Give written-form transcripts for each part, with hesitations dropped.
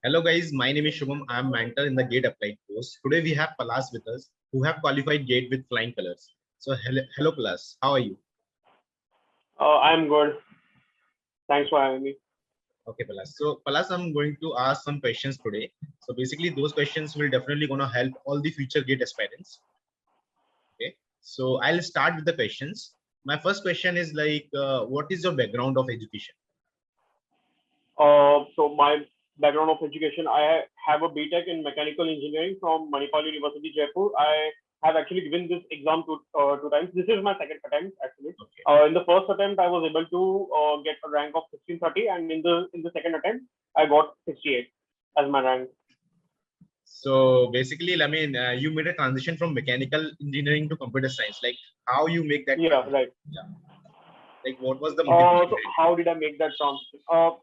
Hello guys, my name is Shubham. I am mentor in the GATE applied course. Today we have Palash with us who have qualified GATE with flying colors. So hello Palash, how are you? I'm good. Thanks for having me. Okay Palash. So Palash, I'm going to ask some questions today. So basically those questions will definitely gonna help all the future GATE aspirants. Okay. So I'll start with the questions. My first question is like, what is your background of education? So my background of education, I have a BTech in mechanical engineering from Manipal University, Jaipur. I have actually given this exam two times. This is my second attempt actually. Okay. In the first attempt, I was able to get a rank of 1630, and in the second attempt, I got 68 as my rank. So basically, I mean, you made a transition from mechanical engineering to computer science. Like how you make that Yeah, transition? right. Yeah. Like what was the motivation? So how did I make that transition?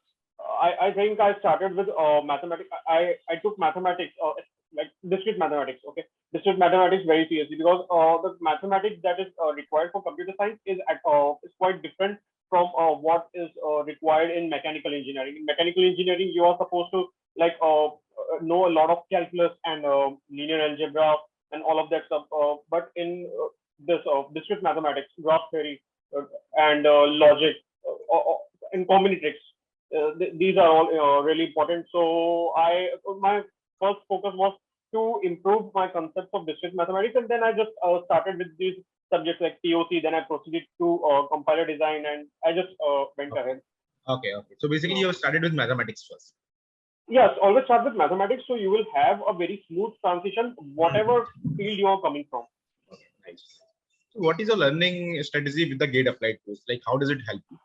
I think I started with mathematics. I took mathematics, like discrete mathematics. Okay, discrete mathematics very seriously because the mathematics that is required for computer science is quite different from what is required in mechanical engineering. In mechanical engineering, you are supposed to like know a lot of calculus and linear algebra and all of that stuff. But in this discrete mathematics, graph theory, and logic, and combinatorics. These are all really important. So my first focus was to improve my concepts of discrete mathematics, and then I just started with these subjects like POC. Then I proceeded to compiler design, and I just went Okay. ahead. Okay. So basically, you started with mathematics first. Yes, always start with mathematics, so you will have a very smooth transition, Mhm. whatever field you are coming from. Okay, nice. So what is your learning strategy with the GATE applied course? Like how does it help you?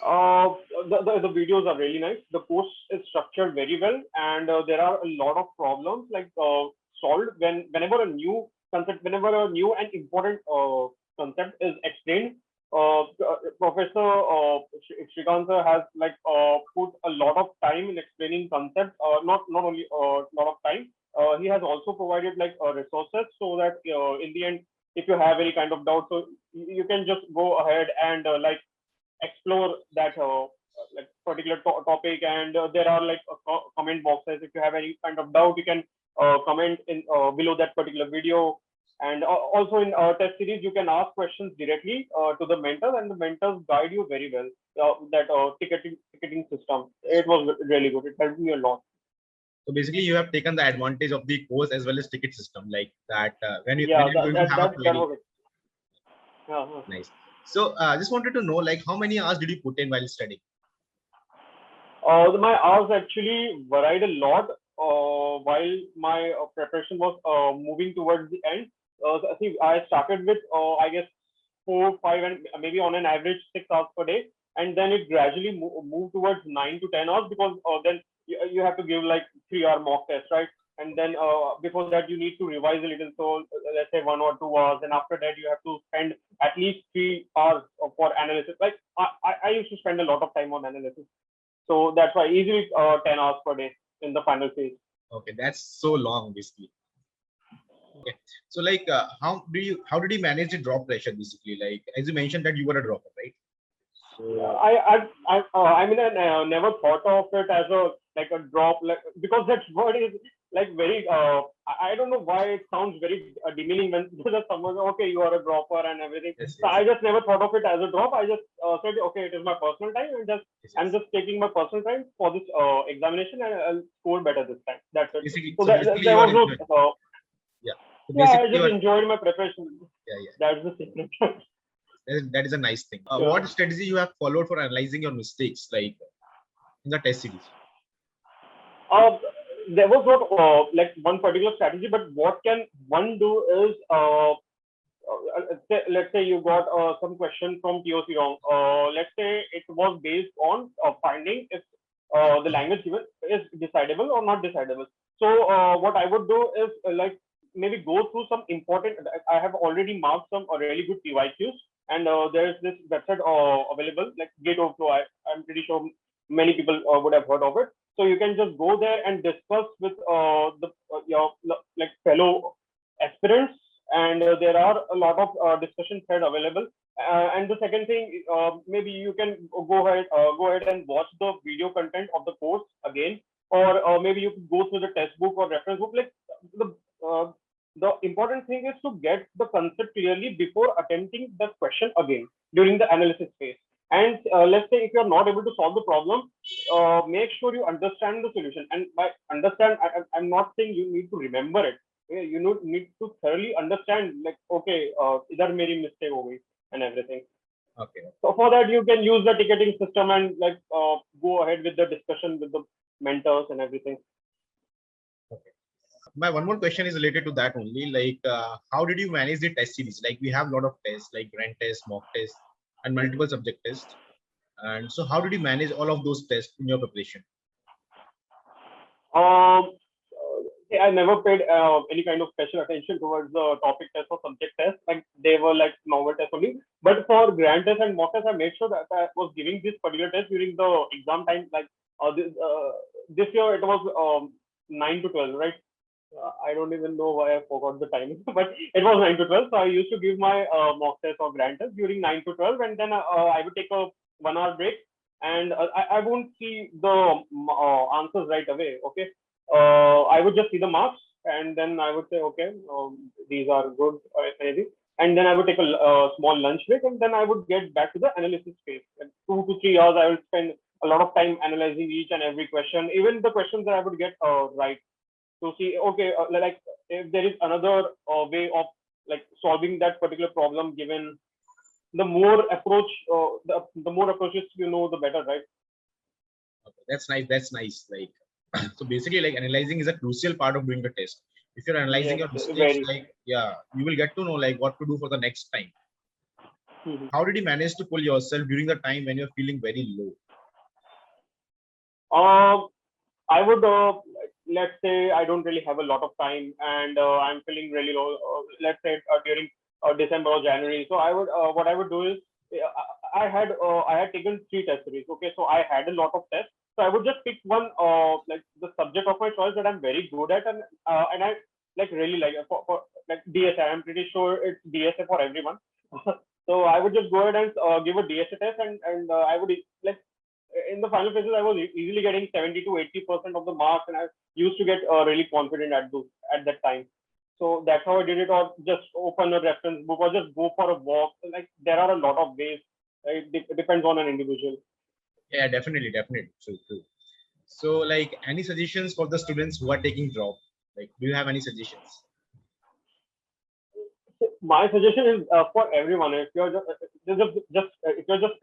Uh, the videos are really nice. The course is structured very well, and there are a lot of problems like solved whenever a new concept, whenever a new and important concept is explained. Professor Shrikant sir has like put a lot of time in explaining concepts. Not only a lot of time. He has also provided like resources so that in the end, if you have any kind of doubt, so you can just go ahead and like explore that like particular topic, and there are like comment boxes. If you have any kind of doubt, you can comment in below that particular video. And also in test series, you can ask questions directly to the mentor, and the mentors guide you very well. That ticketing system, it was really good. It helped me a lot. So basically, you have taken the advantage of the course as well as ticket system, like that when Yeah, you're going to have a that query. was it. Uh, Nice. So I just wanted to know, like, how many hours did you put in while studying? my hours actually varied a lot while my preparation was moving towards the end. I think I started with, I guess, 4, 5, and maybe on an average 6 hours per day, and then it gradually moved towards 9 to 10 hours because then you have to give like 3 hour mock test, right? And then before that you need to revise a little. So let's say 1 or 2 hours, and after that you have to spend at least 3 hours for analysis. Like I used to spend a lot of time on analysis, so that's why easily 10 hours per day in the final phase. Okay, that's so long, basically. Okay. So like, how did you manage the drop pressure, basically? Like, as you mentioned that you were a dropper, right? So I mean, I never thought of it as a like a drop, like because that word is like very. I don't know why it sounds very demeaning when there's someone, okay, you are a dropper and everything. yes, So yes, I just never thought of it as a drop. I just said, okay, it is my personal time, and just yes, I'm yes. just taking my personal time for this examination, and I'll score better this time. That's it. Basically, So so basically there you are was no. enjoying. Yeah. So Yeah, I basically you just are. enjoyed my preparation. Yeah. That's the secret. That is a nice thing. Yeah. What strategy you have followed for analyzing your mistakes, like in the test series? Uh, there was not like one particular strategy, but what can one do is let's say you got some question from POC wrong. Let's say it was based on finding if the language given is decidable or not decidable. So what I would do is like maybe go through some important. I have already marked some really good PYQs, and there is this website available like Gate Overflow. I'm pretty sure many people would have heard of it. So you can just go there and discuss with your like fellow aspirants, and there are a lot of discussion thread available. And the second thing, maybe you can go ahead and watch the video content of the course again, or maybe you could go through the test book or reference book. Like uh, the important thing is to get the concept clearly before attempting the question again during the analysis phase. And let's say if you're not able to solve the problem, make sure you understand the solution. And by understand, I'm not saying you need to remember it. Yeah, you need to thoroughly understand, like, okay, idhar meri mistake ho gayi and everything. Okay. So for that, you can use the ticketing system and like go ahead with the discussion with the mentors and everything. Okay. My one more question is related to that only. Like, how did you manage the test series? Like, we have a lot of tests, like grand tests, mock tests, and multiple subject tests. And so, how did you manage all of those tests in your preparation? I never paid any kind of special attention towards the topic test or subject test. Like they were like novel tests only. But for grand test and mock test, I made sure that I was giving this particular test during the exam time. Like this year, it was 9 to 12, right? I don't even know why I forgot the timing, but it was 9 to 12. So I used to give my mock test or grand test during 9 to 12, and then I would take a 1 hour break, and I won't see the answers right away. Okay, I would just see the marks, and then I would say, okay, these are good or anything, and then I would take a small lunch break, and then I would get back to the analysis phase. Like 2 to 3 hours, I would spend a lot of time analyzing each and every question, even the questions that I would get right, to see, okay, like if there is another way of like solving that particular problem given. The more approach, the more approaches you know, the better, right? Okay, that's nice. That's nice. Like, so basically, like analyzing is a crucial part of doing the test. If you're analyzing Yes, your mistakes, very. like, yeah, you will get to know like what to do for the next time. Mhm. How did you manage to pull yourself during the time when you're feeling very low? Um, I would, let's say I don't really have a lot of time and I'm feeling really low. Let's say during December or January. So I would, what I would do is, I had taken 3 test series. Okay, so I had a lot of tests. So I would just pick one, like the subject of my choice that I'm very good at, and I like really like for like DSA. I'm pretty sure it's DSA for everyone. So I would just go ahead and give a DSA test, and I would like in the final phases, I was easily getting 70 to 80% of the marks, and I used to get really confident at that time. So that's how I did it, or just open a reference book, or just go for a walk. Like there are a lot of ways. It depends on an individual. Yeah, definitely, definitely. True, true. So, like, any suggestions for the students who are taking drop? Like, do you have any suggestions? My suggestion is for everyone. If you're just if you're just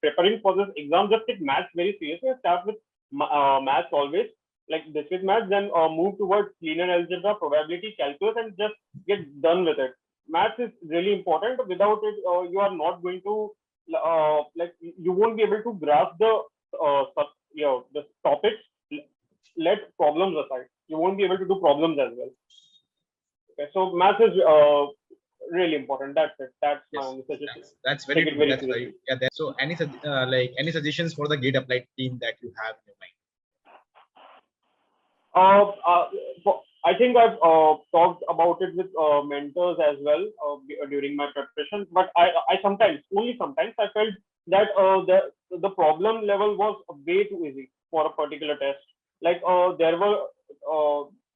preparing for this exam, just take maths very seriously. Start with maths always, like this with maths, then move towards linear algebra, probability, calculus, and just get done with it. Maths is really important. Without it, you are not going to like you won't be able to grasp the the topics. Let problems aside. You won't be able to do problems as well. Okay, so math is really important. That's it. That's my Yes, only suggestion. that's very Take it true. very That's seriously. very, yeah. So, like any suggestions for the gate applied team that you have in your mind? Uh, uh, I think I've talked about it with mentors as well during my preparation. But I sometimes, only sometimes, I felt that the problem level was way too easy for a particular test. Like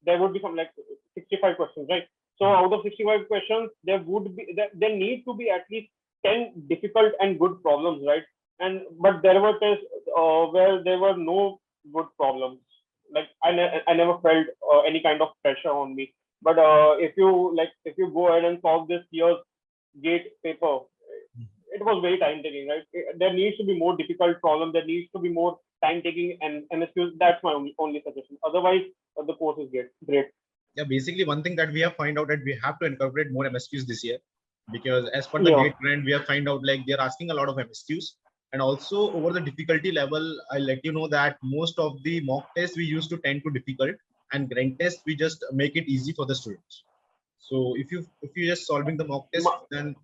there would be some like 65 questions, right? So out of 65 questions, there need to be at least 10 difficult and good problems, right? And but there were tests where there were no good problems. Like I never felt any kind of pressure on me. But if you go ahead and solve this year's gate paper, it was very time taking, right? There needs to be more difficult problem. There needs to be more time taking and MSQs. That's my only suggestion. Otherwise, the course is great. Yeah, basically one thing that we have find out that we have to incorporate more MSQs this year, because as per the Yeah. gate trend, we have find out like they're asking a lot of MSQs. And also over the difficulty level, I'll let you know that most of the mock tests we used to tend to difficult, and grand tests we just make it easy for the students. So if you just solving the mock test, then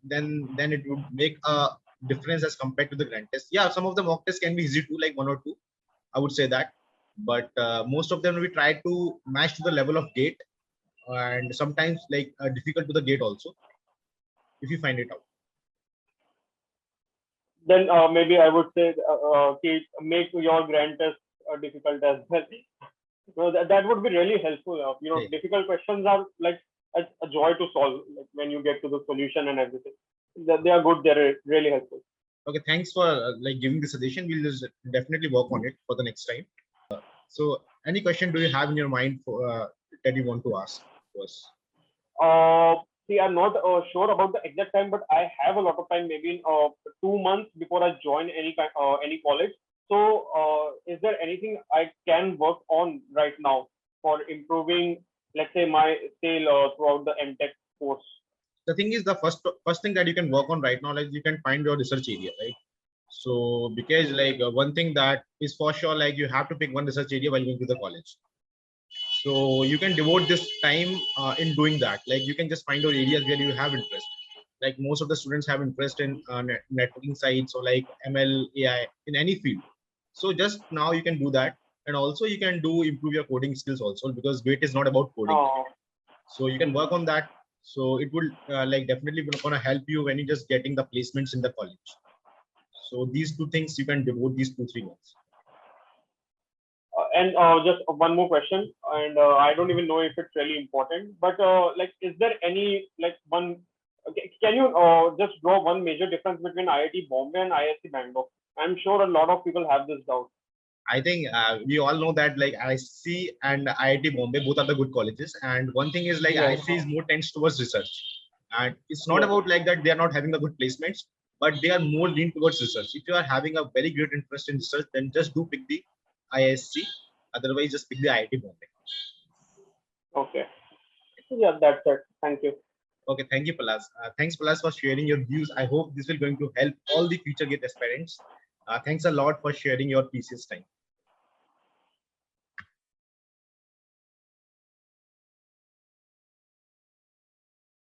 it would make a difference as compared to the grand test. Yeah, some of the mock tests can be easy too, like one or two, I would say that. But most of them we try to match to the level of gate, and sometimes like difficult to the gate also, if you find it out. Then maybe I would say make your grand test difficult as well. No, that would be really helpful. Okay. Difficult questions are like a joy to solve, like when you get to the solution and everything. They are good. They're really helpful. Okay, thanks for like giving the suggestion. We'll just definitely work on it for the next time. So, any question do you have in your mind for that you want to ask to us? See, I'm not sure about the exact time, but I have a lot of time, maybe in 2 months before I join any college. So, is there anything I can work on right now for improving, let's say, my skill throughout the MTech course? The thing is, the first thing that you can work on right now, like you can find your research area, right? So, because like one thing that is for sure, like you have to pick one research area while going to the college. So you can devote this time in doing that. Like you can just find your areas where you have interest. Like most of the students have interest in networking sites or like ML, AI in any field. So just now you can do that, and also you can do improve your coding skills also, because GATE is not about coding. Uh, So you can work on that. So it will like definitely gonna help you when you just getting the placements in the college. So these two things you can devote these 2-3 months. and just one more question, and I don't even know if it's really important, but like, is there any like one? Okay, can you just draw one major difference between IIT Bombay and IIT Bangalore? I'm sure a lot of people have this doubt. I think we all know that like IC and IIT Bombay both are the good colleges, and one thing is like Yes, IC is more tends towards research, and it's not yes. about like that they are not having the good placements, but they are more lean towards research. If you are having a very great interest in research, then just do pick the ISC. Otherwise, just pick the IIT Bombay. Okay. Yeah, that's it. Thank you. Okay, thank you, Palash. Thanks, Palash, for sharing your views. I hope this will going to help all the future GATE aspirants. Thanks a lot for sharing your precious time.